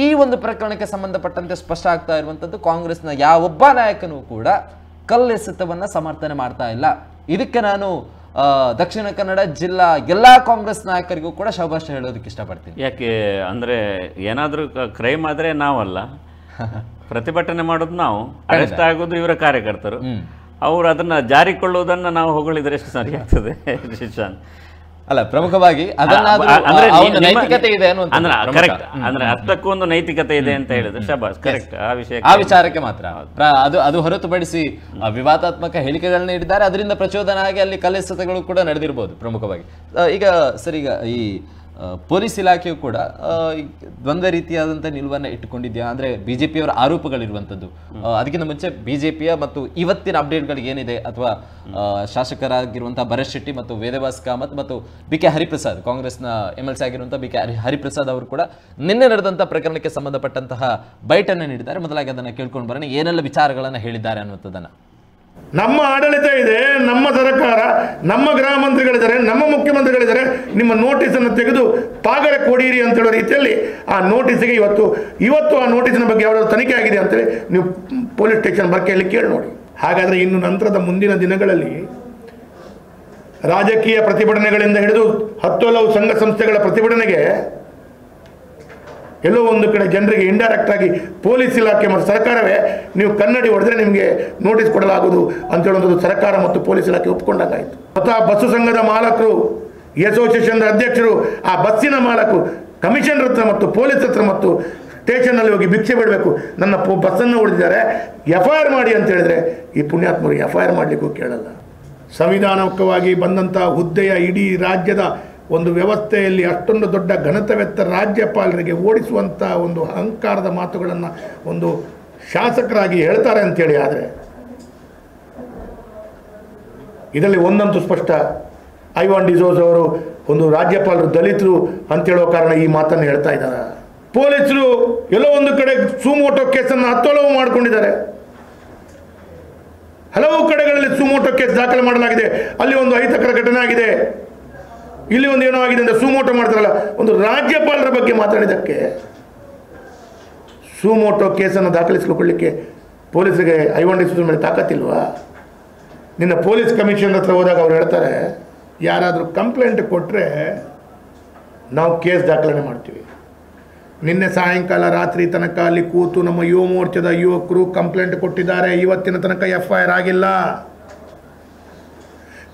ಈ ಒಂದು ಪ್ರಕರಣಕ್ಕೆ ಸಂಬಂಧಪಟ್ಟಂತೆ ಸ್ಪಷ್ಟ ಆಗ್ತಾ ಇರುವಂಥದ್ದು ಕಾಂಗ್ರೆಸ್ನ ಯಾವೊಬ್ಬ ನಾಯಕನೂ ಕೂಡ ಕಲ್ಲೆಸೆತವನ್ನು ಸಮರ್ಥನೆ ಮಾಡ್ತಾ ಇಲ್ಲ. ಇದಕ್ಕೆ ನಾನು ದಕ್ಷಿಣ ಕನ್ನಡ ಜಿಲ್ಲಾ ಎಲ್ಲ ಕಾಂಗ್ರೆಸ್ ನಾಯಕರಿಗೂ ಕೂಡ ಶುಭಾಶಯ ಹೇಳೋದಕ್ಕೆ ಇಷ್ಟಪಡ್ತೀನಿ. ಯಾಕೆ ಅಂದರೆ ಏನಾದರೂ ಕ್ರೈಮ್ ಆದರೆ ನಾವಲ್ಲ, ಪ್ರತಿಭಟನೆ ಮಾಡೋದು ನಾವು, ಅರೆಸ್ಟ್ ಆಗೋದು ಇವರ ಕಾರ್ಯಕರ್ತರು. ಅವರು ಅದನ್ನು ಜಾರಿಕೊಳ್ಳುವುದನ್ನು ನಾವು ಹೊಗಳಿದ್ರೆ ಎಷ್ಟು ಸರಿ ಆಗ್ತದೆ ಶಿಶಾಂತ್? ಅಲ್ಲ, ಪ್ರಮುಖವಾಗಿ ನೈತಿಕತೆ ಇದೆ ಕರೆಕ್ಟ್, ಅಂದ್ರೆ ಅಷ್ಟಕ್ಕೂ ಒಂದು ನೈತಿಕತೆ ಇದೆ ಅಂತ ಹೇಳಿದ್ರೆ ಶಬಾಸ್, ಕರೆಕ್ಟ್. ಆ ವಿಚಾರಕ್ಕೆ ಮಾತ್ರ ಅದು ಹೊರತುಪಡಿಸಿ ವಿವಾದಾತ್ಮಕ ಹೇಳಿಕೆಗಳನ್ನ ನೀಡಿದ್ದಾರೆ, ಅದರಿಂದ ಪ್ರಚೋದನೆ ಆಗಿ ಅಲ್ಲಿ ಕಲ್ಲೆಸೆತಗಳು ಕೂಡ ನಡೆದಿರಬಹುದು ಪ್ರಮುಖವಾಗಿ. ಈಗ ಸರ್, ಈಗ ಈ ಪೊಲೀಸ್ ಇಲಾಖೆಯು ಕೂಡ ದ್ವಂದ್ವ ರೀತಿಯಾದಂಥ ನಿಲುವನ್ನು ಇಟ್ಟುಕೊಂಡಿದೆಯಾ ಅಂದರೆ ಬಿಜೆಪಿಯವರ ಆರೋಪಗಳಿರುವಂಥದ್ದು, ಅದಕ್ಕಿಂತ ಮುಂಚೆ ಬಿಜೆಪಿಯ ಮತ್ತು ಇವತ್ತಿನ ಅಪ್ಡೇಟ್ಗಳಿಗೆ ಏನಿದೆ, ಅಥವಾ ಶಾಸಕರಾಗಿರುವಂಥ ಭರತ್ ಶೆಟ್ಟಿ ಮತ್ತು ವೇದವ್ಯಾಸ್ ಕಾಮತ್ ಮತ್ತು BK ಹರಿಪ್ರಸಾದ್, ಕಾಂಗ್ರೆಸ್ನ MLC ಆಗಿರುವಂಥ BK ಹರಿಪ್ರಸಾದ್ ಅವರು ಕೂಡ ನಿನ್ನೆ ನಡೆದಂಥ ಪ್ರಕರಣಕ್ಕೆ ಸಂಬಂಧಪಟ್ಟಂತಹ ಬೈಟನ್ನು ನೀಡಿದ್ದಾರೆ. ಮೊದಲಾಗಿ ಅದನ್ನು ಕೇಳ್ಕೊಂಡು ಬರೋಣ, ಏನೆಲ್ಲ ವಿಚಾರಗಳನ್ನು ಹೇಳಿದ್ದಾರೆ ಅನ್ನುವಂಥದ್ದನ್ನು. ನಮ್ಮ ಆಡಳಿತ ಇದೆ, ನಮ್ಮ ಸರ್ಕಾರ, ನಮ್ಮ ಗೃಹ ಮಂತ್ರಿಗಳಿದ್ದಾರೆ, ನಮ್ಮ ಮುಖ್ಯಮಂತ್ರಿಗಳಿದ್ದಾರೆ, ನಿಮ್ಮ ನೋಟಿಸನ್ನು ತೆಗೆದು ಪಾಗರೆ ಕೊಡಿರಿ ಅಂತ ಹೇಳೋ ರೀತಿಯಲ್ಲಿ ಆ ನೋಟಿಸಿಗೆ ಇವತ್ತು ಆ ನೋಟಿಸಿನ ಬಗ್ಗೆ ಯಾವ್ದಾದ್ರು ತನಿಖೆ ಆಗಿದೆ ಅಂತೇಳಿ ನೀವು ಪೊಲೀಸ್ ಸ್ಟೇಷನ್ ಬರ್ಕೆಯಲ್ಲಿ ಕೇಳಿ ನೋಡಿ. ಹಾಗಾದರೆ ಇನ್ನು ನಂತರದ ಮುಂದಿನ ದಿನಗಳಲ್ಲಿ ರಾಜಕೀಯ ಪ್ರತಿಭಟನೆಗಳಿಂದ ಹಿಡಿದು ಹಲವು ಸಂಘ ಸಂಸ್ಥೆಗಳ ಪ್ರತಿಭಟನೆಗೆ ಎಲ್ಲೋ ಒಂದು ಕಡೆ ಜನರಿಗೆ ಇಂಡೈರೆಕ್ಟ್ ಆಗಿ ಪೊಲೀಸ್ ಇಲಾಖೆ ಮತ್ತು ಸರ್ಕಾರವೇ ನೀವು ಕನ್ನಡಿ ಹೊಡೆದ್ರೆ ನಿಮಗೆ ನೋಟಿಸ್ ಕೊಡಲಾಗುವುದು ಅಂತ ಹೇಳುವಂಥದ್ದು ಸರ್ಕಾರ ಮತ್ತು ಪೊಲೀಸ್ ಇಲಾಖೆ ಒಪ್ಪಿಕೊಂಡಾಗಾಯಿತು. ಸ್ವತಃ ಬಸ್ಸು ಸಂಘದ ಮಾಲಕರು, ಅಸೋಸಿಯೇಷನ್ ಅಧ್ಯಕ್ಷರು, ಆ ಬಸ್ಸಿನ ಮಾಲಕರು ಕಮಿಷನರ್ ಹತ್ರ ಮತ್ತು ಪೊಲೀಸ್ ಹತ್ರ ಮತ್ತು ಸ್ಟೇಷನ್ನಲ್ಲಿ ಹೋಗಿ ಭಿಕ್ಷೆ ಬಿಡಬೇಕು, ನನ್ನ ಬಸ್ಸನ್ನು ಹೊಡೆದಿದ್ದಾರೆ, FIR ಮಾಡಿ ಅಂತ ಹೇಳಿದ್ರೆ ಈ ಪುಣ್ಯಾತ್ಮರು FIR ಮಾಡಲಿಕ್ಕೂ ಕೇಳಲ್ಲ. ಸಂವಿಧಾನಿಕವಾಗಿ ಬಂದಂಥ ಹುದ್ದೆಯ ಇಡೀ ರಾಜ್ಯದ ಒಂದು ವ್ಯವಸ್ಥೆಯಲ್ಲಿ ಅಷ್ಟೊಂದು ದೊಡ್ಡ ಘನತೆವೆತ್ತ ರಾಜ್ಯಪಾಲರಿಗೆ ಓಡಿಸುವಂಥ ಒಂದು ಅಹಂಕಾರದ ಮಾತುಗಳನ್ನು ಒಂದು ಶಾಸಕರಾಗಿ ಹೇಳ್ತಾರೆ ಅಂತೇಳಿ. ಆದರೆ ಇದರಲ್ಲಿ ಒಂದಂತೂ ಸ್ಪಷ್ಟ, ಐವಾನ್ ಡಿಸೋಜ್ ಅವರು ಒಂದು ರಾಜ್ಯಪಾಲರು ದಲಿತರು ಅಂತೇಳೋ ಕಾರಣ ಈ ಮಾತನ್ನು ಹೇಳ್ತಾ ಇದ್ದಾರೆ. ಪೊಲೀಸರು ಎಲ್ಲೋ ಒಂದು ಕಡೆ ಸುಮೋಟೋ ಕೇಸನ್ನು ಹತ್ತೋಲವು ಮಾಡಿಕೊಂಡಿದ್ದಾರೆ. ಹಲವು ಕಡೆಗಳಲ್ಲಿ ಸುಮೋಟೋ ಕೇಸ್ ದಾಖಲೆ ಮಾಡಲಾಗಿದೆ. ಅಲ್ಲಿ ಒಂದು ಅಹಿತಕರ ಘಟನೆ ಆಗಿದೆ, ಇಲ್ಲಿ ಒಂದು ಏನೋ ಆಗಿದೆ ಅಂತ ಸುಮೋಟೋ ಮಾಡ್ತಾರಲ್ಲ. ಒಂದು ರಾಜ್ಯಪಾಲರ ಬಗ್ಗೆ ಮಾತಾಡಿದ್ದಕ್ಕೆ ಸುಮೋಟೋ ಕೇಸನ್ನು ದಾಖಲಿಸಿಕೊಳ್ಳಲಿಕ್ಕೆ ಪೊಲೀಸರಿಗೆ ಐವಾನ್ ಡಿಸೋಜ್ ಮೇಲೆ ತಾಕತ್ತಿಲ್ವಾ? ನಿನ್ನ ಪೊಲೀಸ್ ಕಮಿಷನರ್ ಹತ್ರ ಹೋದಾಗ ಅವ್ರು ಹೇಳ್ತಾರೆ, ಯಾರಾದರೂ ಕಂಪ್ಲೇಂಟ್ ಕೊಟ್ಟರೆ ನಾವು ಕೇಸ್ ದಾಖಲೆ ಮಾಡ್ತೀವಿ. ನಿನ್ನೆ ಸಾಯಂಕಾಲ ರಾತ್ರಿ ತನಕ ಅಲ್ಲಿ ಕೂತು ನಮ್ಮ ಯುವ ಮೋರ್ಚಾದ ಯುವಕರು ಕಂಪ್ಲೇಂಟ್ ಕೊಟ್ಟಿದ್ದಾರೆ, ಇವತ್ತಿನ ತನಕ FIR ಆಗಿಲ್ಲ.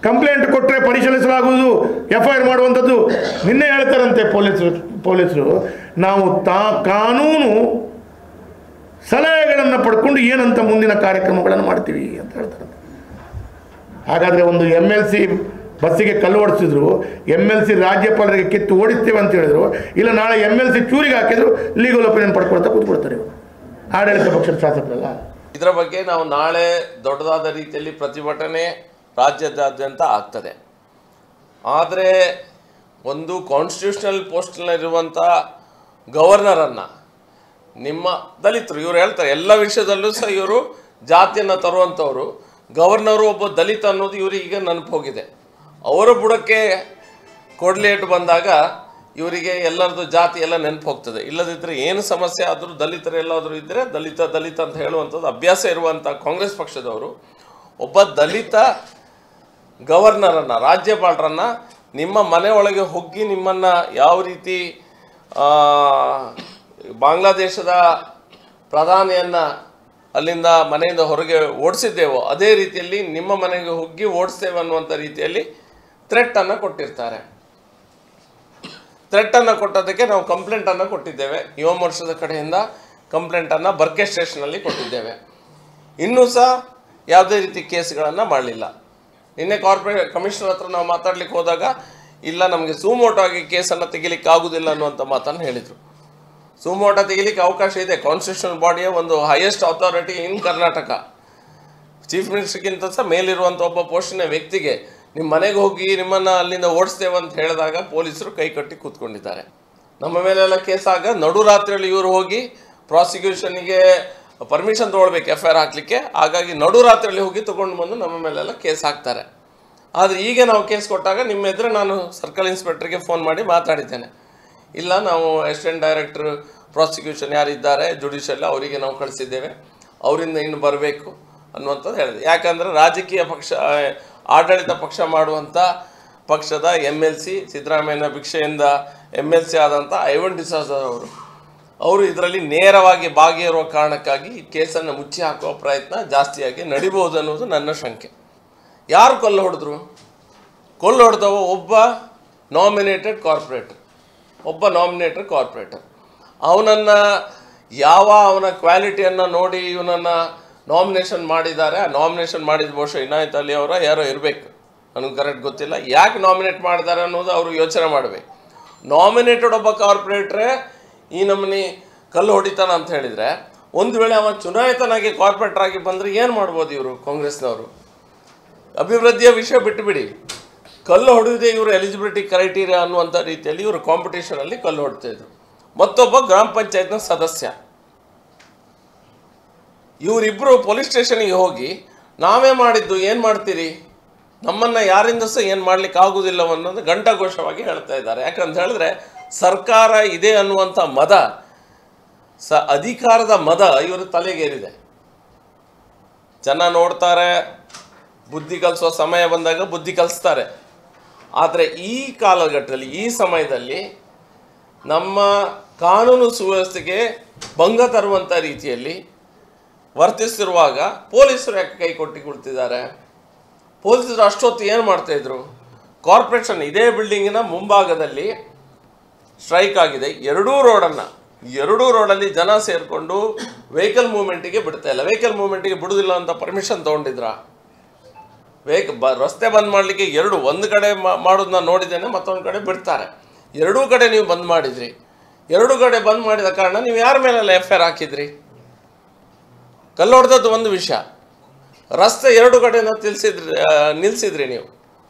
ಕಂಪ್ಲೇಂಟ್ ಕೊಟ್ಟರೆ ಪರಿಶೀಲಿಸಲಾಗುವುದು, FIR ಮಾಡುವಂಥದ್ದು ನಿನ್ನೆ ಹೇಳ್ತಾರಂತೆ ಪೊಲೀಸರು. ನಾವು ಕಾನೂನು ಸಲಹೆಗಳನ್ನು ಪಡ್ಕೊಂಡು ಏನಂತ ಮುಂದಿನ ಕಾರ್ಯಕ್ರಮಗಳನ್ನು ಮಾಡ್ತೀವಿ ಅಂತ ಹೇಳ್ತಾರೆ. ಹಾಗಾದರೆ ಒಂದು MLC ಬಸ್ಸಿಗೆ ಕಲ್ಲು ಓಡಿಸಿದ್ರು, MLC ರಾಜ್ಯಪಾಲರಿಗೆ ಕಿತ್ತು ಓಡಿಸ್ತೇವೆ ಅಂತ ಹೇಳಿದ್ರು, ಇಲ್ಲ ನಾಳೆ MLC ಚೂರಿಗೆ ಹಾಕಿದ್ರು ಲೀಗಲ್ ಒಪಿನಿಯನ್ ಪಡ್ಕೊಳ್ತಾ ಕೂತ್ಕೊಳ್ತಾರೆ ಇವರು ಆಡಳಿತ ಪಕ್ಷದ ಶಾಸಕರಲ್ಲ. ಇದರ ಬಗ್ಗೆ ನಾವು ನಾಳೆ ದೊಡ್ಡದಾದ ರೀತಿಯಲ್ಲಿ ಪ್ರತಿಭಟನೆ ರಾಜ್ಯದಾದ್ಯಂತ ಆಗ್ತದೆ. ಆದರೆ ಒಂದು ಕಾನ್ಸ್ಟಿಟ್ಯೂಷನಲ್ ಪೋಸ್ಟ್ನಲ್ಲಿರುವಂಥ ಗವರ್ನರನ್ನು ನಿಮ್ಮ ದಲಿತರು ಇವರು ಹೇಳ್ತಾರೆ, ಎಲ್ಲ ವಿಷಯದಲ್ಲೂ ಸಹ ಇವರು ಜಾತಿಯನ್ನು ತರುವಂಥವ್ರು. ಗವರ್ನರು ಒಬ್ಬ ದಲಿತ ಅನ್ನೋದು ಇವರಿಗೆ ಈಗ ನೆನಪು ಹೋಗಿದೆ. ಅವರ ಬುಡಕ್ಕೆ ಕೊಡ್ಲೇಟ್ ಬಂದಾಗ ಇವರಿಗೆ ಎಲ್ಲರದ್ದು ಜಾತಿ ಎಲ್ಲ ನೆನಪು ಹೋಗ್ತದೆ. ಇಲ್ಲದಿದ್ದರೆ ಏನು ಸಮಸ್ಯೆ ಆದರೂ ದಲಿತರು ಎಲ್ಲಾದರೂ ಇದ್ದರೆ ದಲಿತ ಅಂತ ಹೇಳುವಂಥದ್ದು ಅಭ್ಯಾಸ ಇರುವಂಥ ಕಾಂಗ್ರೆಸ್ ಪಕ್ಷದವರು ಒಬ್ಬ ದಲಿತ ಗವರ್ನರನ್ನು, ರಾಜ್ಯಪಾಲರನ್ನು ನಿಮ್ಮ ಮನೆ ಒಳಗೆ ಹೋಗಿ ನಿಮ್ಮನ್ನು ಯಾವ ರೀತಿ ಬಾಂಗ್ಲಾದೇಶದ ಪ್ರಧಾನಿಯನ್ನು ಅಲ್ಲಿಂದ ಮನೆಯಿಂದ ಹೊರಗೆ ಓಡಿಸಿದ್ದೇವೋ ಅದೇ ರೀತಿಯಲ್ಲಿ ನಿಮ್ಮ ಮನೆಗೆ ಹೋಗಿ ಓಡಿಸ್ತೇವೆ ಅನ್ನುವಂಥ ರೀತಿಯಲ್ಲಿ ಥ್ರೆಟ್ಟನ್ನು ಕೊಟ್ಟಿರ್ತಾರೆ. ಥ್ರೆಟ್ಟನ್ನು ಕೊಟ್ಟದಕ್ಕೆ ನಾವು ಕಂಪ್ಲೇಂಟನ್ನು ಕೊಟ್ಟಿದ್ದೇವೆ. ಯುವ ಮೋರ್ಚಾದ ಕಡೆಯಿಂದ ಕಂಪ್ಲೇಂಟನ್ನು ಬರ್ಕೆ ಸ್ಟೇಷನಲ್ಲಿ ಕೊಟ್ಟಿದ್ದೇವೆ. ಇನ್ನೂ ಸಹ ಯಾವುದೇ ರೀತಿ ಕೇಸ್ಗಳನ್ನು ಮಾಡಲಿಲ್ಲ. ನಿನ್ನೆ ಕಾರ್ಪೊರೇಟ್ ಕಮಿಷನರ್ ಹತ್ರ ನಾವು ಮಾತಾಡ್ಲಿಕ್ಕೆ ಹೋದಾಗ ಇಲ್ಲ ನಮಗೆ ಸುಮೋಟೋ ಆಗಿ ಕೇಸನ್ನು ತೆಗಿಲಿಕ್ಕೆ ಆಗುವುದಿಲ್ಲ ಅನ್ನುವಂಥ ಮಾತನ್ನು ಹೇಳಿದರು. ಸುಮೋಟೋ ತೆಗಿಲಿಕ್ಕೆ ಅವಕಾಶ ಇದೆ. ಕಾನ್ಸ್ಟಿಟ್ಯೂಷನಲ್ ಬಾಡಿಯ ಒಂದು highest authority in Karnataka, chief ಮಿನಿಸ್ಟರ್ಗಿಂತ ಸಹ ಮೇಲಿರುವಂಥ ಒಬ್ಬ ಪೋಸ್ಟಿನ ವ್ಯಕ್ತಿಗೆ ನಿಮ್ಮ ಮನೆಗೆ ಹೋಗಿ ನಿಮ್ಮನ್ನು ಅಲ್ಲಿಂದ ಓಡಿಸ್ತೇವೆ ಅಂತ ಹೇಳಿದಾಗ ಪೊಲೀಸರು ಕೈ ಕಟ್ಟಿ ಕೂತ್ಕೊಂಡಿದ್ದಾರೆ. ನಮ್ಮ ಮೇಲೆಲ್ಲ ಕೇಸ್ ಆಗ ನಡುರಾತ್ರಿಯಲ್ಲಿ ಇವರು ಹೋಗಿ ಪ್ರಾಸಿಕ್ಯೂಷನ್ಗೆ ಪರ್ಮಿಷನ್ ತೊಗೊಳ್ಬೇಕು FIR ಹಾಕಲಿಕ್ಕೆ. ಹಾಗಾಗಿ ನಡುರಾತ್ರಿಯಲ್ಲಿ ಹೋಗಿ ತೊಗೊಂಡು ಬಂದು ನಮ್ಮ ಮೇಲೆಲ್ಲ ಕೇಸ್ ಹಾಕ್ತಾರೆ. ಆದರೆ ಈಗ ನಾವು ಕೇಸ್ ಕೊಟ್ಟಾಗ ನಿಮ್ಮ ಎದುರು ನಾನು ಸರ್ಕಲ್ ಇನ್ಸ್ಪೆಕ್ಟರ್ಗೆ ಫೋನ್ ಮಾಡಿ ಮಾತಾಡಿದ್ದೇನೆ. ಇಲ್ಲ ನಾವು ಅಸಿಸ್ಟೆಂಟ್ ಡೈರೆಕ್ಟರ್ ಪ್ರಾಸಿಕ್ಯೂಷನ್ ಯಾರಿದ್ದಾರೆ ಜುಡಿಷಿಯಲ್ ಅವರಿಗೆ ನಾವು ಕಳಿಸಿದ್ದೇವೆ, ಅವರಿಂದ ಇನ್ನು ಬರಬೇಕು ಅನ್ನುವಂಥದ್ದು ಹೇಳಿದೆ. ಯಾಕಂದರೆ ರಾಜಕೀಯ ಪಕ್ಷ ಆಡಳಿತ ಪಕ್ಷ ಮಾಡುವಂಥ ಪಕ್ಷದ MLC ಸಿದ್ದರಾಮಯ್ಯನ ಭಿಕ್ಷೆಯಿಂದ MLC ಆದಂಥ ಐವನ್ ಡಿಸೋಜ ಅವರು ಇದರಲ್ಲಿ ನೇರವಾಗಿ ಭಾಗಿಯಿರುವ ಕಾರಣಕ್ಕಾಗಿ ಈ ಕೇಸನ್ನು ಮುಚ್ಚಿ ಹಾಕುವ ಪ್ರಯತ್ನ ಜಾಸ್ತಿಯಾಗಿ ನಡಿಬಹುದು ಅನ್ನೋದು ನನ್ನ ಶಂಕೆ. ಯಾರು ಕೊಲ್ಲು ಹೊಡೆದವ ಒಬ್ಬ ನಾಮಿನೇಟೆಡ್ ಕಾರ್ಪೊರೇಟರ್ ಅವನನ್ನು ಅವನ ಕ್ವಾಲಿಟಿಯನ್ನು ನೋಡಿ ಇವನನ್ನು ನಾಮಿನೇಷನ್ ಮಾಡಿದ್ದಾರೆ. ಆ ನಾಮಿನೇಷನ್ ಮಾಡಿದ ಬಹುಶಃ ಇನಾಯತ್ ಅಲಿ ಅವರ ಯಾರೋ ಇರಬೇಕು, ನನಗೆ ಕರೆಕ್ಟ್ ಗೊತ್ತಿಲ್ಲ. ಯಾಕೆ ನಾಮಿನೇಟ್ ಮಾಡಿದ್ದಾರೆ ಅನ್ನೋದು ಅವರು ಯೋಚನೆ ಮಾಡಬೇಕು. ನಾಮಿನೇಟೆಡ್ ಒಬ್ಬ ಕಾರ್ಪೊರೇಟ್ರೇ ಈ ನಮ್ಮನಿ ಕಲ್ಲು ಹೊಡಿತಾನ ಅಂತ ಹೇಳಿದರೆ, ಒಂದು ವೇಳೆ ಅವನು ಚುನಾಯಿತನಾಗಿ ಕಾರ್ಪೊರೇಟರ್ ಆಗಿ ಬಂದರೆ ಏನು ಮಾಡ್ಬೋದು ಇವರು ಕಾಂಗ್ರೆಸ್ನವರು? ಅಭಿವೃದ್ಧಿಯ ವಿಷಯ ಬಿಟ್ಟುಬಿಡಿ, ಕಲ್ಲು ಹೊಡೆಯುವುದೇ ಇವರು ಎಲಿಜಿಬಿಲಿಟಿ ಕ್ರೈಟೀರಿಯಾ ಅನ್ನುವಂಥ ರೀತಿಯಲ್ಲಿ ಇವರು ಕಾಂಪಿಟೇಷನಲ್ಲಿ ಕಲ್ಲು ಹೊಡ್ತಾಯಿದ್ರು. ಮತ್ತೊಬ್ಬ ಗ್ರಾಮ ಪಂಚಾಯತ್ನ ಸದಸ್ಯ. ಇವರಿಬ್ಬರು ಪೊಲೀಸ್ ಸ್ಟೇಷನಿಗೆ ಹೋಗಿ ನಾವೇ ಮಾಡಿದ್ದು ಏನು ಮಾಡ್ತೀರಿ, ನಮ್ಮನ್ನು ಯಾರಿಂದ ಸಹ ಏನು ಮಾಡಲಿಕ್ಕೆ ಆಗೋದಿಲ್ಲ ಅನ್ನೋದು ಘಂಟಾಘೋಷವಾಗಿ ಹೇಳ್ತಾ ಇದ್ದಾರೆ. ಯಾಕಂತ ಹೇಳಿದ್ರೆ ಸರ್ಕಾರ ಇದೆ ಅನ್ನುವಂಥ ಮದ, ಅಧಿಕಾರದ ಮದ ಇವರು ತಲೆಗೇರಿದೆ. ಜನ ನೋಡ್ತಾರೆ, ಬುದ್ಧಿ ಕಲಿಸುವ ಸಮಯ ಬಂದಾಗ ಬುದ್ಧಿ ಕಲಿಸ್ತಾರೆ. ಆದರೆ ಈ ಕಾಲಘಟ್ಟದಲ್ಲಿ, ಈ ಸಮಯದಲ್ಲಿ ನಮ್ಮ ಕಾನೂನು ಸುವ್ಯವಸ್ಥೆಗೆ ಭಂಗ ತರುವಂಥ ರೀತಿಯಲ್ಲಿ ವರ್ತಿಸಿರುವಾಗ ಪೊಲೀಸರು ಯಾಕೆ ಕೈ ಕೊಟ್ಟು ಕುಳಿತಿದ್ದಾರೆ? ಪೊಲೀಸರು ಅಷ್ಟೊತ್ತು ಏನು ಮಾಡ್ತಾಯಿದ್ರು? ಕಾರ್ಪೊರೇಷನ್ ಇದೇ ಬಿಲ್ಡಿಂಗಿನ ಮುಂಭಾಗದಲ್ಲಿ ಸ್ಟ್ರೈಕ್ ಆಗಿದೆ. ಎರಡೂ ರೋಡಲ್ಲಿ ಜನ ಸೇರಿಕೊಂಡು ವೆಹಿಕಲ್ ಮೂವ್ಮೆಂಟಿಗೆ ಬಿಡ್ತಾ ಇಲ್ಲ. ವೆಹಿಕಲ್ ಮೂವ್ಮೆಂಟಿಗೆ ಬಿಡುವುದಿಲ್ಲ ಅಂತ ಪರ್ಮಿಷನ್ ತೊಗೊಂಡಿದ್ರ? ರಸ್ತೆ ಬಂದ್ ಮಾಡಲಿಕ್ಕೆ ಒಂದು ಕಡೆ ಮಾಡೋದನ್ನ ನೋಡಿದ್ದೇನೆ, ಮತ್ತೊಂದು ಕಡೆ ಬಿಡ್ತಾರೆ. ಎರಡೂ ಕಡೆ ನೀವು ಬಂದ್ ಮಾಡಿದ್ರಿ. ಎರಡೂ ಕಡೆ ಬಂದ್ ಮಾಡಿದ ಕಾರಣ ನೀವು ಯಾರ ಮೇಲೆಲ್ಲ FIR ಹಾಕಿದ್ರಿ? ಕಲ್ಲು ಹೊಡೆದದ್ದು ಒಂದು ವಿಷಯ, ರಸ್ತೆ ಎರಡು ಕಡೆಯಿಂದ ನಿಲ್ಲಿಸಿದ್ರಿ ನೀವು.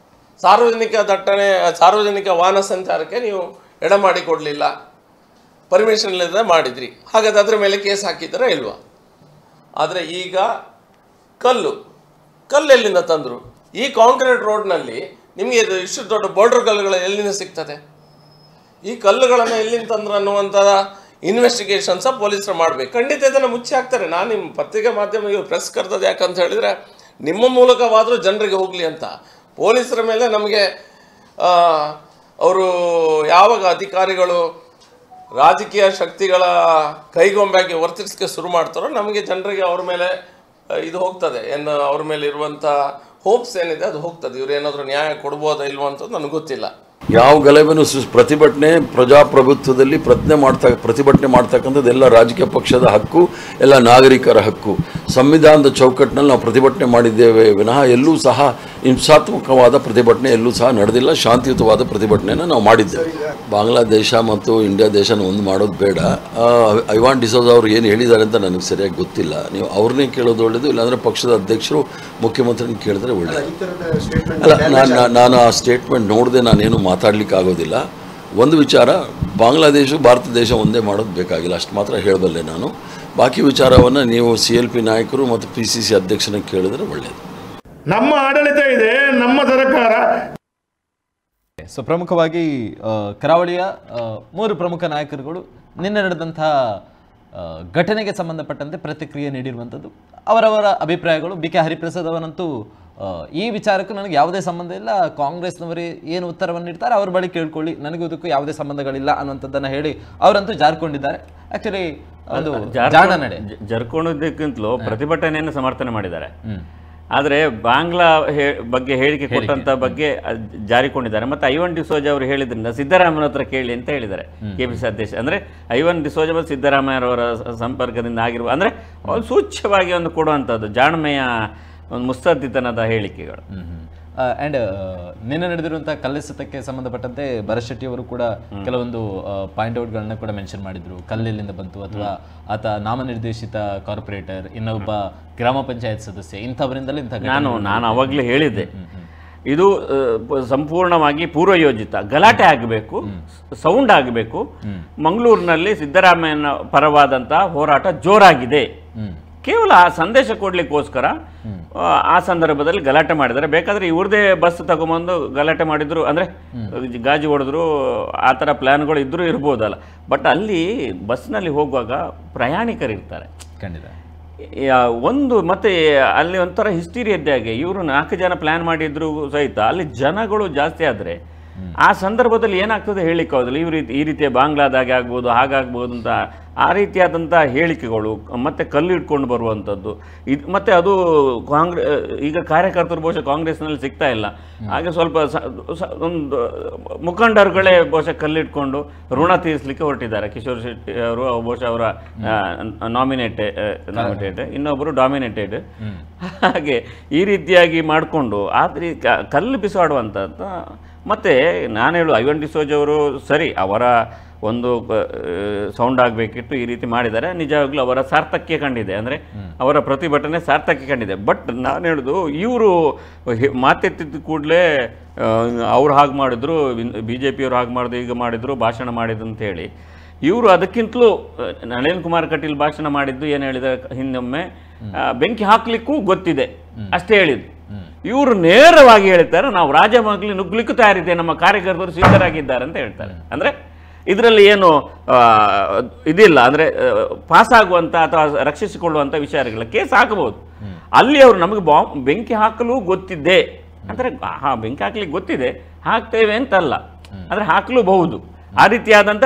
ಸಾರ್ವಜನಿಕ ವಾಹನ ಸಂಚಾರಕ್ಕೆ ನೀವು ಎಡ ಮಾಡಿ ಕೊಡಲಿಲ್ಲ, ಪರ್ಮಿಷನ್ ಇಲ್ಲದೆ ಮಾಡಿದ್ರಿ. ಹಾಗಾದ್ರೆ ಅದ್ರ ಮೇಲೆ ಕೇಸ್ ಹಾಕಿದ್ದೀರಾ ಇಲ್ವಾ? ಆದರೆ ಈಗ ಕಲ್ಲೆಲ್ಲಿಂದ ತಂದರು? ಈ ಕಾಂಕ್ರೀಟ್ ರೋಡ್ನಲ್ಲಿ ನಿಮಗೆ ಇಷ್ಟು ದೊಡ್ಡ ಬೋರ್ಡರ್ ಕಲ್ಲುಗಳು ಎಲ್ಲಿಂದ ಸಿಗ್ತದೆ? ಈ ಕಲ್ಲುಗಳನ್ನು ಎಲ್ಲಿಂದ ತಂದ್ರು ಅನ್ನುವಂಥ ಇನ್ವೆಸ್ಟಿಗೇಷನ್ಸ ಪೊಲೀಸರು ಮಾಡಬೇಕು. ಖಂಡಿತ ಇದನ್ನು ಮುಚ್ಚಿ ಹಾಕ್ತಾರೆ. ನಾನು ನಿಮ್ಮ ಪತ್ರಿಕೆ ಮಾಧ್ಯಮ ಪ್ರೆಸ್ ಕರೆದದ್ದು ಯಾಕಂತ ಹೇಳಿದರೆ, ನಿಮ್ಮ ಮೂಲಕವಾದರೂ ಜನರಿಗೆ ಹೋಗಲಿ ಅಂತ. ಪೊಲೀಸರ ಮೇಲೆ ನಮಗೆ ಅವರು ಯಾವಾಗ ಅಧಿಕಾರಿಗಳು ರಾಜಕೀಯ ಶಕ್ತಿಗಳ ಕೈಗೊಂಬೆಯಾಗಿ ವರ್ತಿಸಕ್ಕೆ ಶುರು ಮಾಡ್ತಾರೋ, ನಮಗೆ ಜನರಿಗೆ ಅವ್ರ ಮೇಲೆ ಇದು ಹೋಗ್ತದೆ, ಏನು ಅವ್ರ ಮೇಲೆ ಇರುವಂಥ ಹೋಪ್ಸ್ ಏನಿದೆ ಅದು ಹೋಗ್ತದೆ. ಇವ್ರು ಏನಾದರೂ ನ್ಯಾಯ ಕೊಡ್ಬೋದಾ ಇಲ್ವೋ ಅಂತ ನನಗೆ ಗೊತ್ತಿಲ್ಲ. ಯಾವ ಗಲಭೆನೂ ಪ್ರತಿಭಟನೆ ಪ್ರಜಾಪ್ರಭುತ್ವದಲ್ಲಿ ಪ್ರತಿಭಟನೆ ಮಾಡ್ತಕ್ಕಂಥದ್ದು ಎಲ್ಲ ರಾಜಕೀಯ ಪಕ್ಷದ ಹಕ್ಕು, ಎಲ್ಲ ನಾಗರಿಕರ ಹಕ್ಕು. ಸಂವಿಧಾನದ ಚೌಕಟ್ಟಿನಲ್ಲಿ ನಾವು ಪ್ರತಿಭಟನೆ ಮಾಡಿದ್ದೇವೆ ವಿನಃ ಎಲ್ಲೂ ಸಹ ಹಿಂಸಾತ್ಮಕವಾದ ಪ್ರತಿಭಟನೆ ಎಲ್ಲೂ ಸಹ ನಡೆದಿಲ್ಲ. ಶಾಂತಿಯುತವಾದ ಪ್ರತಿಭಟನೆಯನ್ನು ನಾವು ಮಾಡಿದ್ದೇವೆ. ಬಾಂಗ್ಲಾದೇಶ ಮತ್ತು ಇಂಡಿಯಾ ದೇಶನ ಒಂದು ಮಾಡೋದು ಬೇಡ. ಐವಾನ್ ಡಿಸೋಜ ಅವರು ಏನು ಹೇಳಿದ್ದಾರೆ ಅಂತ ನನಗೆ ಸರಿಯಾಗಿ ಗೊತ್ತಿಲ್ಲ. ನೀವು ಅವ್ರನ್ನೇ ಕೇಳೋದು ಒಳ್ಳೆಯದು, ಇಲ್ಲಾಂದರೆ ಪಕ್ಷದ ಅಧ್ಯಕ್ಷರು ಮುಖ್ಯಮಂತ್ರಿನ ಕೇಳಿದ್ರೆ ಒಳ್ಳೆಯದು. ಅಲ್ಲ, ನಾನು ಆ ಸ್ಟೇಟ್ಮೆಂಟ್ ನೋಡದೆ ನಾನೇನು ಮಾತಾಡಲಿಕ್ಕೆ ಆಗೋದಿಲ್ಲ. ಒಂದು ವಿಚಾರ, ಬಾಂಗ್ಲಾದೇಶ ಭಾರತ ದೇಶ ಒಂದೇ ಮಾಡೋದು ಬೇಕಾಗಿಲ್ಲ, ಅಷ್ಟು ಮಾತ್ರ ಹೇಳಬಲ್ಲೆ ನಾನು. ಬಾಕಿ ವಿಚಾರವನ್ನು ನೀವು CLP ನಾಯಕರು ಮತ್ತು PCC ಅಧ್ಯಕ್ಷನ ಕೇಳಿದ್ರೆ ಒಳ್ಳೆಯದು. ನಮ್ಮ ಆಡಳಿತ ಇದೆ, ನಮ್ಮ ಸರ್ಕಾರ. ಸೊ ಪ್ರಮುಖವಾಗಿ ಕರಾವಳಿಯ 3 ಪ್ರಮುಖ ನಾಯಕರುಗಳು ನಿನ್ನೆ ನಡೆದಂತಹ ಘಟನೆಗೆ ಸಂಬಂಧಪಟ್ಟಂತೆ ಪ್ರತಿಕ್ರಿಯೆ ನೀಡಿರುವಂಥದ್ದು. ಅವರವರ ಅಭಿಪ್ರಾಯಗಳು. BK ಹರಿಪ್ರಸಾದ್ ಅವರಂತೂ ಈ ವಿಚಾರಕ್ಕೂ ನನಗೆ ಯಾವುದೇ ಸಂಬಂಧ ಇಲ್ಲ, ಕಾಂಗ್ರೆಸ್ನವರು ಏನು ಉತ್ತರವನ್ನು ನೀಡ್ತಾರೆ ಅವ್ರ ಬಳಿ ಕೇಳ್ಕೊಳ್ಳಿ, ನನಗೂ ಇದಕ್ಕೂ ಯಾವುದೇ ಸಂಬಂಧಗಳಿಲ್ಲ ಅನ್ನುವಂಥದ್ದನ್ನು ಹೇಳಿ ಅವರಂತೂ ಜಾರ್ಕೊಂಡಿದ್ದಾರೆ. ಆಕ್ಚುಲಿ ಅದು ಜಾಣ ನಡೆ, ಜರ್ಕೊಳ್ಳೋದಕ್ಕಿಂತಲೂ ಪ್ರತಿಭಟನೆಯನ್ನು ಸಮರ್ಥನೆ ಮಾಡಿದ್ದಾರೆ. ಆದರೆ ಬಾಂಗ್ಲಾ ಬಗ್ಗೆ ಹೇಳಿಕೆ ಕೊಟ್ಟಂತ ಬಗ್ಗೆ ಜಾರಿಕೊಂಡಿದ್ದಾರೆ. ಮತ್ತು ಐವನ್ ಡಿಸೋಜ ಅವರು ಹೇಳಿದ್ರಿಂದ ಸಿದ್ದರಾಮಯ್ಯ ಹತ್ರ ಕೇಳಿ ಅಂತ ಹೇಳಿದ್ದಾರೆ KPC ಅಧ್ಯಕ್ಷ. ಅಂದರೆ ಐವನ್ ಡಿಸೋಜ ಮತ್ತು ಸಿದ್ದರಾಮಯ್ಯರವರ ಸಂಪರ್ಕದಿಂದ ಆಗಿರುವ, ಅಂದರೆ ಸೂಚ್ಯವಾಗಿ ಒಂದು ಕೊಡುವಂಥದ್ದು ಜಾಣ್ಮೆಯ ಒಂದು ಮುತ್ಸದ್ದಿತನದ ಹೇಳಿಕೆಗಳು. ಆ್ಯಂಡ್ ನಿನ್ನೆ ನಡೆದಿರುವಂಥ ಕಲ್ಲೆಸೆತಕ್ಕೆ ಸಂಬಂಧಪಟ್ಟಂತೆ ಭರತ್ ಶೆಟ್ಟಿ ಅವರು ಕೂಡ ಕೆಲವೊಂದು ಪಾಯಿಂಟ್ ಔಟ್ಗಳನ್ನ ಕೂಡ ಮೆನ್ಷನ್ ಮಾಡಿದ್ರು. ಕಲ್ಲೆಲ್ಲಿಂದ ಬಂತು, ಅಥವಾ ಆತ ನಾಮನಿರ್ದೇಶಿತ ಕಾರ್ಪೊರೇಟರ್, ಇನ್ನೊಬ್ಬ ಗ್ರಾಮ ಪಂಚಾಯತ್ ಸದಸ್ಯ, ಇಂಥವರಿಂದಲೇ ಇಂಥ. ನಾನು ಅವಾಗಲೇ ಹೇಳಿದ್ದೆ, ಇದು ಸಂಪೂರ್ಣವಾಗಿ ಪೂರ್ವಯೋಜಿತ ಗಲಾಟೆ ಆಗಬೇಕು, ಸೌಂಡ್ ಆಗಬೇಕು. ಮಂಗಳೂರಿನಲ್ಲಿ ಸಿದ್ದರಾಮಯ್ಯನ ಪರವಾದಂತಹ ಹೋರಾಟ ಜೋರಾಗಿದೆ. ಕೇವಲ ಆ ಸಂದೇಶ ಕೊಡ್ಲಿಕ್ಕೋಸ್ಕರ ಆ ಸಂದರ್ಭದಲ್ಲಿ ಗಲಾಟೆ ಮಾಡಿದ್ದಾರೆ. ಬೇಕಾದ್ರೆ ಇವ್ರದೇ ಬಸ್ ತಗೊಂಬಂದು ಗಲಾಟೆ ಮಾಡಿದ್ರು, ಅಂದರೆ ಗಾಜು ಹೊಡೆದ್ರು, ಆ ಥರ ಪ್ಲ್ಯಾನ್ಗಳು ಇದ್ರೂ ಇರ್ಬೋದಲ್ಲ. ಬಟ್ ಅಲ್ಲಿ ಬಸ್ನಲ್ಲಿ ಹೋಗುವಾಗ ಪ್ರಯಾಣಿಕರು ಇರ್ತಾರೆ ಖಂಡಿತ. ಒಂದು ಮತ್ತೆ ಅಲ್ಲಿ ಒಂಥರ ಹಿಸ್ಟೀರಿಯದ್ದಾಗೆ ಇವರು 4 ಜನ ಪ್ಲ್ಯಾನ್ ಮಾಡಿದ್ರು ಸಹಿತ ಅಲ್ಲಿ ಜನಗಳು ಜಾಸ್ತಿ ಆದರೆ ಆ ಸಂದರ್ಭದಲ್ಲಿ ಏನಾಗ್ತದೆ ಹೇಳಿಕ್ಕಾಗೋದಿಲ್ಲ. ಈ ರೀತಿಯ ಬಾಂಗ್ಲಾದಾಗೆ ಆಗ್ಬೋದು, ಹಾಗಾಗ್ಬೋದು ಅಂತ ಆ ರೀತಿಯಾದಂಥ ಹೇಳಿಕೆಗಳು, ಮತ್ತು ಕಲ್ಲು ಇಟ್ಕೊಂಡು ಬರುವಂಥದ್ದು ಇದು. ಮತ್ತು ಅದು ಈಗ ಕಾರ್ಯಕರ್ತರು ಬಹುಶಃ ಕಾಂಗ್ರೆಸ್ನಲ್ಲಿ ಸಿಗ್ತಾ ಇಲ್ಲ. ಹಾಗೆ ಸ್ವಲ್ಪ ಒಂದು ಮುಖಂಡರುಗಳೇ ಬಹುಶಃ ಕಲ್ಲಿಟ್ಕೊಂಡು ಋಣ ತೀರಿಸಲಿಕ್ಕೆ ಹೊರಟಿದ್ದಾರೆ. ಕಿಶೋರ್ ಶೆಟ್ಟಿ ಅವರು ಬಹುಶಃ ಅವರ ನಾಮಿನೇಟೆಡ್, ಇನ್ನೊಬ್ಬರು ಡಾಮಿನೇಟೆಡ್. ಹಾಗೆ ಈ ರೀತಿಯಾಗಿ ಮಾಡಿಕೊಂಡು ಆದರೆ ಕಲ್ಲು ಬಿಸಾಡುವಂಥದ್ದು. ಮತ್ತು ನಾನು ಹೇಳು ಐವನ್ ಡಿಸೋಜ್ ಅವರು ಸರಿ, ಅವರ ಒಂದು ಸೌಂಡ್ ಆಗಬೇಕಿತ್ತು, ಈ ರೀತಿ ಮಾಡಿದ್ದಾರೆ. ನಿಜವಾಗ್ಲೂ ಅವರ ಸಾರ್ಥಕ್ಯ ಕಂಡಿದೆ, ಅಂದರೆ ಅವರ ಪ್ರತಿಭಟನೆ ಸಾರ್ಥಕ್ಯ ಕಂಡಿದೆ. ಬಟ್ ನಾನು ಹೇಳೋದು ಇವರು ಮಾತೆತ್ತಿದ ಕೂಡಲೇ ಅವ್ರು ಹಾಗೆ ಮಾಡಿದ್ರು, BJP ಅವರು ಹಾಗೆ ಮಾಡಿದ್ರು, ಈಗ ಮಾಡಿದ್ರು, ಭಾಷಣ ಮಾಡಿದ್ರು ಅಂತೇಳಿ ಇವರು ಅದಕ್ಕಿಂತಲೂ ನಳಿನ್ ಕುಮಾರ್ ಕಟೀಲ್ ಭಾಷಣ ಮಾಡಿದ್ದು ಏನು ಹೇಳಿದ ಹಿಂದೊಮ್ಮೆ ಬೆಂಕಿ ಹಾಕ್ಲಿಕ್ಕೂ ಗೊತ್ತಿದೆ ಅಷ್ಟೇ ಹೇಳಿದ್ದು. ಇವರು ನೇರವಾಗಿ ಹೇಳ್ತಾರೆ, ನಾವು ರಾಜಮಹಲಿ ನುಗ್ಲಿಕ್ಕೂ ತಯಾರಿದೆ, ನಮ್ಮ ಕಾರ್ಯಕರ್ತರು ಸಿದ್ಧರಾಗಿದ್ದಾರೆ ಅಂತ ಹೇಳ್ತಾರೆ. ಅಂದರೆ ಇದರಲ್ಲಿ ಏನು ಇದಿಲ್ಲ, ಅಂದರೆ ಪಾಸ್ ಆಗುವಂಥ ಅಥವಾ ರಕ್ಷಿಸಿಕೊಳ್ಳುವಂಥ ವಿಚಾರಗಳ ಕೇಸ್ ಹಾಕಬಹುದು. ಅಲ್ಲಿ ಅವರು ನಮಗೆ ಬೆಂಕಿ ಹಾಕಲು ಗೊತ್ತಿದೆ ಅಂದರೆ ಬೆಂಕಿ ಹಾಕ್ಲಿಕ್ಕೆ ಗೊತ್ತಿದೆ, ಹಾಕ್ತೇವೆ ಅಂತಲ್ಲ, ಅಂದರೆ ಹಾಕಲೂಬಹುದು. ಆ ರೀತಿಯಾದಂಥ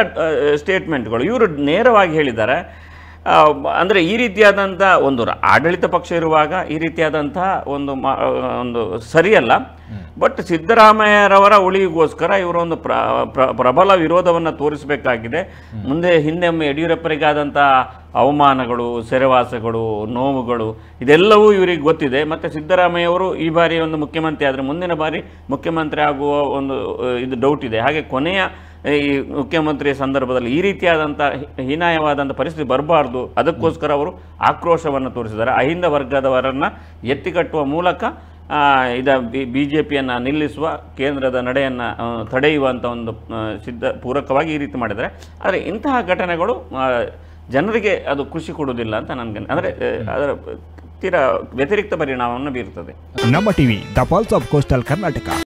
ಸ್ಟೇಟ್ಮೆಂಟ್ಗಳು ಇವರು ನೇರವಾಗಿ ಹೇಳಿದ್ದಾರೆ. ಅಂದರೆ ಈ ರೀತಿಯಾದಂಥ ಒಂದು ಆಡಳಿತ ಪಕ್ಷ ಇರುವಾಗ ಈ ರೀತಿಯಾದಂಥ ಒಂದು ಸರಿಯಲ್ಲ. ಬಟ್ ಸಿದ್ದರಾಮಯ್ಯರವರ ಉಳಿವಿಗೋಸ್ಕರ ಇವರೊಂದು ಪ್ರಬಲ ವಿರೋಧವನ್ನು ತೋರಿಸಬೇಕಾಗಿದೆ. ಹಿಂದೊಮ್ಮೆ ಯಡಿಯೂರಪ್ಪರಿಗಾದಂಥ ಅವಮಾನಗಳು, ಸೆರೆವಾಸಗಳು, ನೋವುಗಳು ಇದೆಲ್ಲವೂ ಇವರಿಗೆ ಗೊತ್ತಿದೆ. ಮತ್ತು ಸಿದ್ದರಾಮಯ್ಯವರು ಈ ಬಾರಿ ಒಂದು ಮುಖ್ಯಮಂತ್ರಿ ಆದರೆ ಮುಂದಿನ ಬಾರಿ ಮುಖ್ಯಮಂತ್ರಿ ಆಗುವ ಒಂದು ಇದು ಡೌಟ್ ಇದೆ. ಹಾಗೆ ಕೊನೆಯ ಈ ಮುಖ್ಯಮಂತ್ರಿಯ ಸಂದರ್ಭದಲ್ಲಿ ಈ ರೀತಿಯಾದಂಥ ಹೀನಾಯವಾದಂಥ ಪರಿಸ್ಥಿತಿ ಬರಬಾರ್ದು, ಅದಕ್ಕೋಸ್ಕರ ಅವರು ಆಕ್ರೋಶವನ್ನು ತೋರಿಸಿದ್ದಾರೆ. ಅಹಿಂದ ವರ್ಗದವರನ್ನು ಎತ್ತಿಕಟ್ಟುವ ಮೂಲಕ BJPಯನ್ನು ನಿಲ್ಲಿಸುವ, ಕೇಂದ್ರದ ನಡೆಯನ್ನು ತಡೆಯುವಂಥ ಒಂದು ಪೂರಕವಾಗಿ ಈ ರೀತಿ ಮಾಡಿದ್ದಾರೆ. ಆದರೆ ಇಂತಹ ಘಟನೆಗಳು ಜನರಿಗೆ ಅದು ಖುಷಿ ಕೊಡುವುದಿಲ್ಲ ಅಂತ ನನಗೆ, ಅಂದರೆ ಅದರ ತೀರಾ ವ್ಯತಿರಿಕ್ತ ಪರಿಣಾಮವನ್ನು ಬೀರುತ್ತದೆ. ನಮ್ಮ TV the pulse of coastal Karnataka.